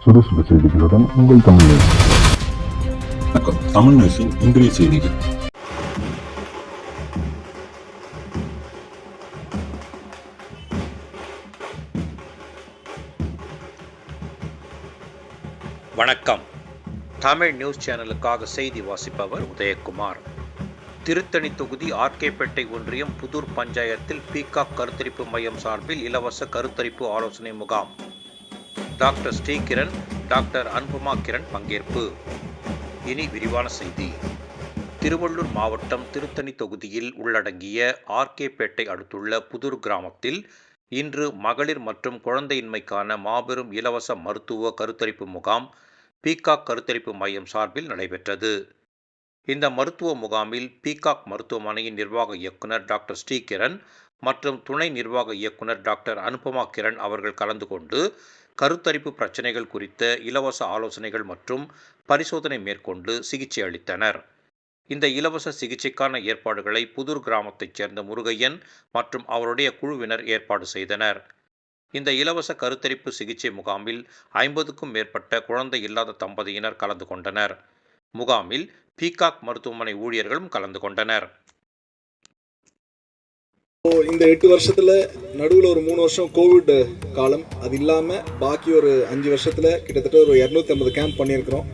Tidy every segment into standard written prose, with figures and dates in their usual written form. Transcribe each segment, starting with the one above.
சுறுசுறு செய்திகளுடன் உங்கள் தமிழ் நியூஸ். வணக்கம். தமிழ் நியூஸின் இன்றைய செய்திகள். வணக்கம். தமிழ் நியூஸ் சேனலுக்காக செய்தி வாசிப்பவர் உதயகுமார். திருத்தணி தொகுதி ஆர்கேபேட்டை ஒன்றியம் புதூர் பஞ்சாயத்தில் பீகாக் கருத்தரிப்பு மையம் சார்பில் இலவச கருத்தரிப்பு ஆலோசனை முகாம். டாக்டர் ஸ்ரீகிரண், டாக்டர் அனுபமா கிரண் பங்கேற்பு. இனி விரிவான செய்தி. திருவள்ளூர் மாவட்டம் திருத்தணி தொகுதியில் உள்ளடங்கிய ஆர்கேபேட்டை அடுத்துள்ள புதூர் கிராமத்தில் இன்று மகளிர் மற்றும் குழந்தையின்மைக்கான மாபெரும் இலவச மருத்துவ கருத்தரிப்பு முகாம் பீகாக் கருத்தரிப்பு மையம் சார்பில் நடைபெற்றது. இந்த மருத்துவ முகாமில் பீகாக் மருத்துவமனையின் நிர்வாக இயக்குனர் டாக்டர் ஸ்ரீகிரண் மற்றும் துணை நிர்வாக இயக்குனர் டாக்டர் அனுபமா கிரண் அவர்கள் கலந்து கொண்டு கருத்தரிப்பு பிரச்சனைகள் குறித்த இலவச ஆலோசனைகள் மற்றும் பரிசோதனை மேற்கொண்டு சிகிச்சை அளித்தனர். இந்த இலவச சிகிச்சைக்கான ஏற்பாடுகளை புதூர் கிராமத்தைச் சேர்ந்த முருகையன் மற்றும் அவருடைய குழுவினர் ஏற்பாடு செய்தனர். இந்த இலவச கருத்தரிப்பு சிகிச்சை முகாமில் 50க்கும் மேற்பட்ட குழந்தை இல்லாத தம்பதியினர் கலந்து கொண்டனர். முகாமில் பீகாக் மருத்துவமனை ஊழியர்களும் கலந்து கொண்டனர். இந்த 8 வருஷத்துல நடுவில் ஒரு 3 வருஷம் கோவிட் காலம், அது இல்லாமல் பாக்கி ஒரு 5 வருஷத்துல கிட்டத்தட்ட ஒரு 250 கேம்ப் பண்ணியிருக்கிறோம்.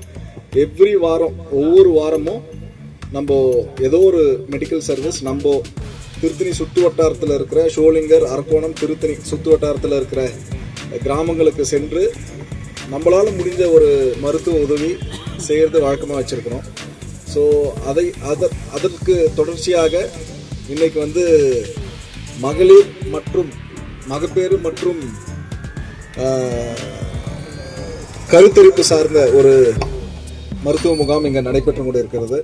எவ்ரி வாரம் ஒவ்வொரு வாரமும் நம்ம ஏதோ ஒரு மெடிக்கல் சர்வீஸ் நம்ம திருத்தணி சுற்று வட்டாரத்தில் இருக்கிற ஷோலிங்கர், அரக்கோணம், திருத்தணி சுற்று வட்டாரத்தில் இருக்கிற கிராமங்களுக்கு சென்று நம்மளால் முடிஞ்ச ஒரு மருத்துவ உதவி செய்கிறது வழக்கமாக வச்சுருக்கிறோம். ஸோ அதற்கு தொடர்ச்சியாக இன்றைக்கி மகளிர் மற்றும் மகப்பேறு மற்றும் கருத்தரிப்பு சார்ந்த ஒரு மருத்துவ முகாம் இங்கே நடைபெற்று கொண்டு இருக்கிறது.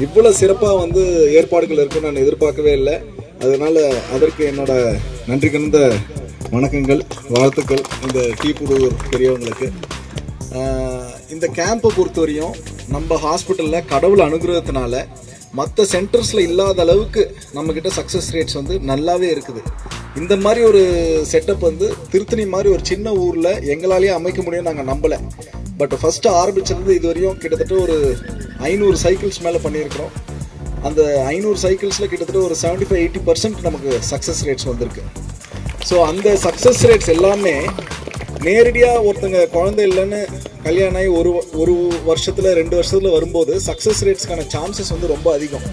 இவ்வளோ சிறப்பாக ஏற்பாடுகள் இருக்குன்னு நான் எதிர்பார்க்கவே இல்லை. அதனால் அதற்கு என்னோட நன்றி கலந்த வணக்கங்கள், வாழ்த்துக்கள் இந்த புதூர் பெரியவங்களுக்கு. இந்த கேம்பை பொறுத்தவரையும் நம்ம ஹாஸ்பிட்டலில் கடவுள் அனுகிரகத்தினால மற்ற சென்டர்ஸில் இல்லாத அளவுக்கு நம்மக்கிட்ட சக்ஸஸ் ரேட்ஸ் நல்லாவே இருக்குது. இந்த மாதிரி ஒரு செட்டப் திருத்தணி மாதிரி ஒரு சின்ன ஊரில் எங்களாலேயே அமைக்க முடியும் நாங்கள் நம்பலை. பட் ஃபஸ்ட்டு ஆரம்பிச்சிருந்து இது வரையும் கிட்டத்தட்ட ஒரு 500 சைக்கிள்ஸ் மேலே பண்ணியிருக்கிறோம். அந்த 500 சைக்கிள்ஸில் கிட்டத்தட்ட ஒரு 75-80% நமக்கு சக்ஸஸ் ரேட்ஸ் வந்திருக்கு. ஸோ அந்த சக்ஸஸ் ரேட்ஸ் எல்லாமே நேரடியாக ஒருத்தங்க குழந்தை இல்லைன்னு கல்யாணம் ஆகி ஒரு வருஷத்தில் 2 வருஷத்தில் வரும்போது சக்ஸஸ் ரேட்ஸ்க்கான சான்சஸ் ரொம்ப அதிகம்.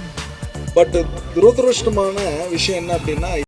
பட் துரதிருஷ்டமான விஷயம் என்ன அப்படின்னா,